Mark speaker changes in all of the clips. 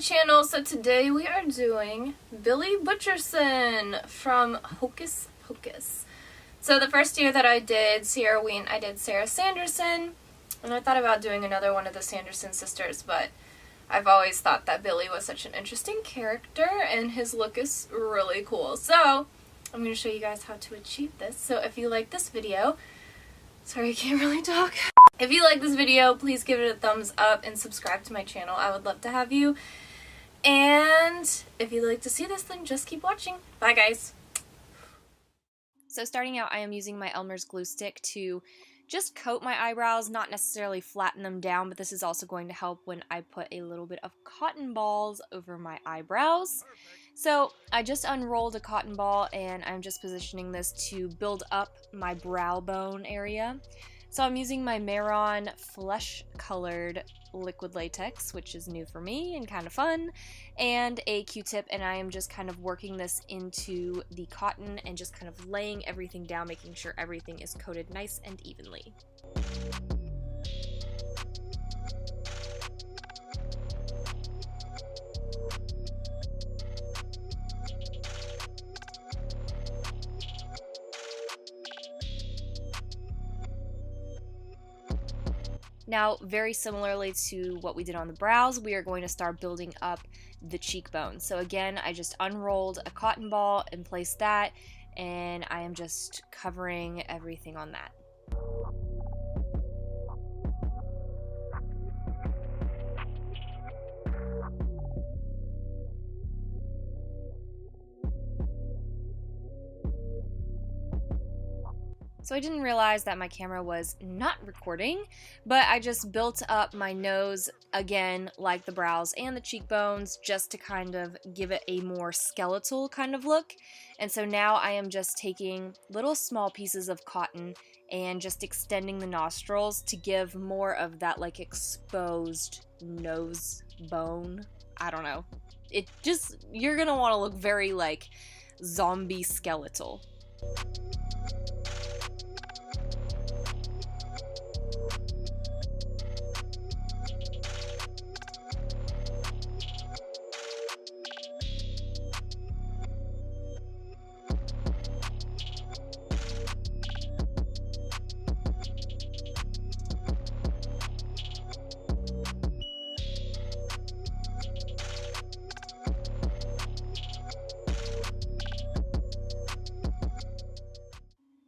Speaker 1: channel. So today we are doing Billy Butcherson from Hocus Pocus. So the first year that I did Halloween, I did Sarah Sanderson, and I thought about doing another one of the Sanderson sisters, but I've always thought that Billy was such an interesting character and his look is really cool. So I'm going to show you guys how to achieve this. So if you like this video, sorry I can't really talk. If you like this video, please give it a thumbs up and subscribe to my channel. I would love to have you. And if you'd like to see this, then just keep watching. Bye guys. So starting out, I am using my Elmer's glue stick to just coat my eyebrows, not necessarily flatten them down, but this is also going to help when I put a little bit of cotton balls over my eyebrows. So I just unrolled a cotton ball and I'm just positioning this to build up my brow bone area. So I'm using my Maron flesh colored liquid latex, which is new for me and kind of fun, and a Q-tip, and I am just kind of working this into the cotton and just kind of laying everything down, making sure everything is coated nice and evenly. Now, very similarly to what we did on the brows, we are going to start building up the cheekbone. So again, I just unrolled a cotton ball and placed that, and I am just covering everything on that. So I didn't realize that my camera was not recording, but I just built up my nose again like the brows and the cheekbones just to kind of give it a more skeletal kind of look. And so now I am just taking little small pieces of cotton and just extending the nostrils to give more of that like exposed nose bone. I don't know. It just, you're gonna want to look very like zombie skeletal.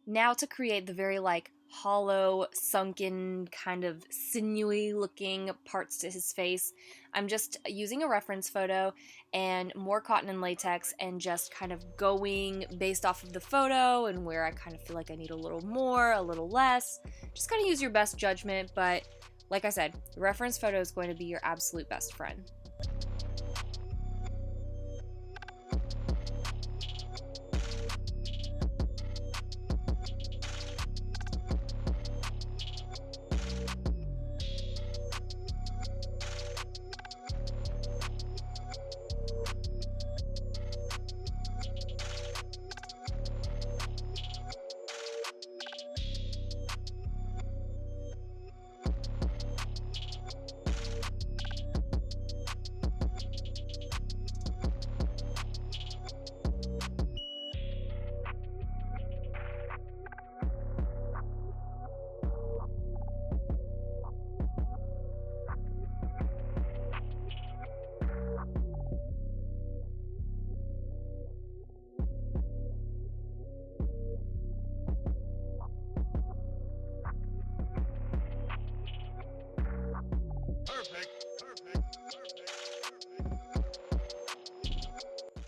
Speaker 1: Now to create the very like hollow, sunken, kind of sinewy looking parts to his face, I'm just using a reference photo and more cotton and latex and just kind of going based off of the photo and where I kind of feel like I need a little more, a little less. Just kind of use your best judgment, but like I said, the reference photo is going to be your absolute best friend.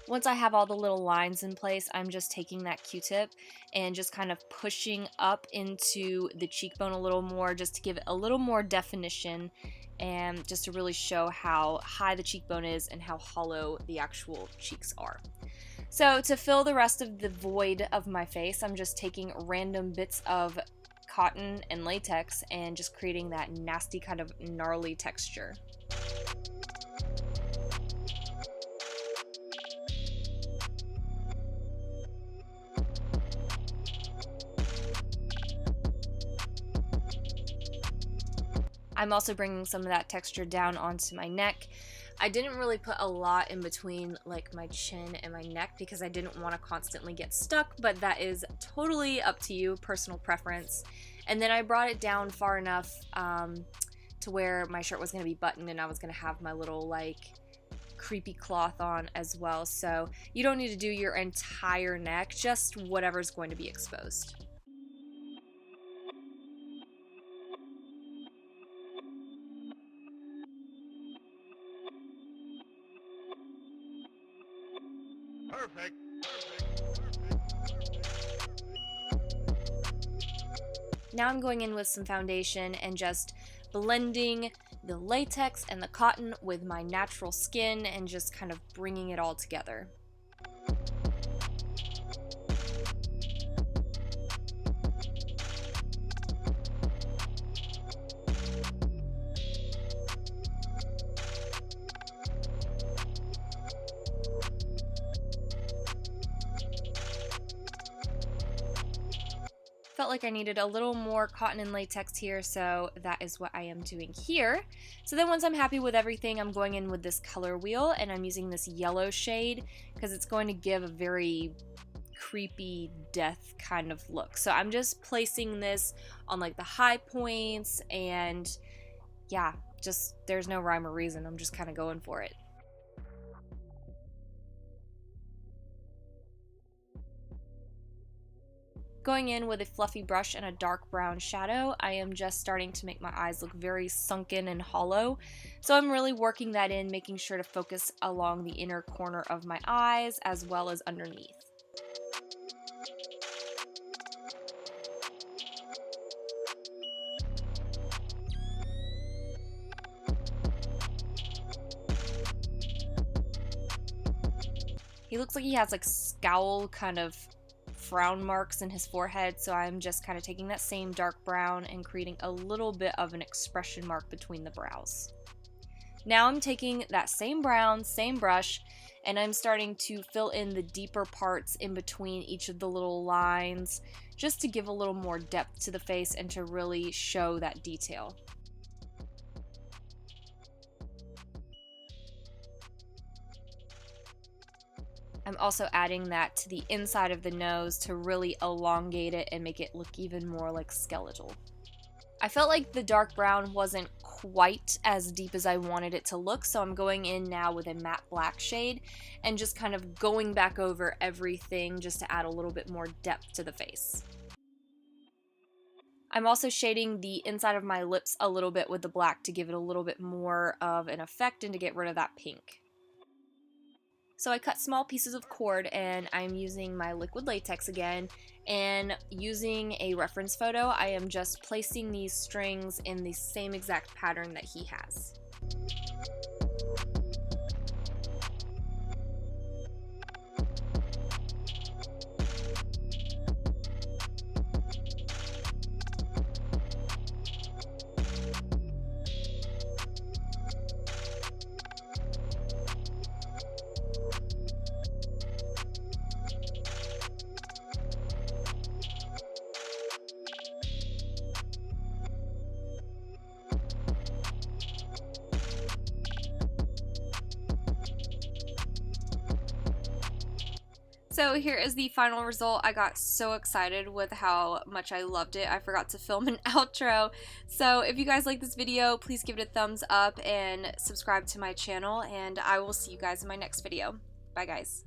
Speaker 1: Once I have all the little lines in place, I'm just taking that Q-tip and just kind of pushing up into the cheekbone a little more just to give it a little more definition and just to really show how high the cheekbone is and how hollow the actual cheeks are. So to fill the rest of the void of my face, I'm just taking random bits of cotton and latex and just creating that nasty kind of gnarly texture. I'm also bringing some of that texture down onto my neck.
Speaker 2: I didn't really put a lot in between like my chin and my neck because I didn't want to constantly get stuck, but that is totally up to you, personal preference. And then I brought it down far enough to where my shirt was going to be buttoned and I was going to have my little like creepy cloth on as well. So you don't need to do your entire neck, just whatever's going to be exposed.
Speaker 3: Perfect.
Speaker 2: Now I'm going in with some foundation and just blending the latex and the cotton with my natural skin and just kind of bringing it all together. Felt like I needed a little more cotton and latex here, so that is what I am doing here. So then once I'm happy with everything, I'm going in with this color wheel and I'm using this yellow shade because it's going to give a very creepy death kind of look. So I'm just placing this on like the high points, and yeah, just there's no rhyme or reason. I'm just kind of going for it. Going in with a fluffy brush and a dark brown shadow, I am just starting to make my eyes look very sunken and hollow. So I'm really working that in, making sure to focus along the inner corner of my eyes as well as underneath. He looks like he has like scowl kind of frown marks in his forehead, so I'm just kind of taking that same dark brown and creating a little bit of an expression mark between the brows. Now I'm taking that same brown, same brush, and I'm starting to fill in the deeper parts in between each of the little lines, just to give a little more depth to the face and to really show that detail. I'm also adding that to the inside of the nose to really elongate it and make it look even more like skeletal. I felt like the dark brown wasn't quite as deep as I wanted it to look, so I'm going in now with a matte black shade and just kind of going back over everything just to add a little bit more depth to the face. I'm also shading the inside of my lips a little bit with the black to give it a little bit more of an effect and to get rid of that pink. So I cut small pieces of cord and I'm using my liquid latex again, and using a reference photo, I am just placing these strings in the same exact pattern that he has. So here is the final result. I got so excited with how much I loved it. I forgot to film an outro. So if you guys like this video, please give it a thumbs up and subscribe to my channel, and I will see you guys in my next video. Bye guys.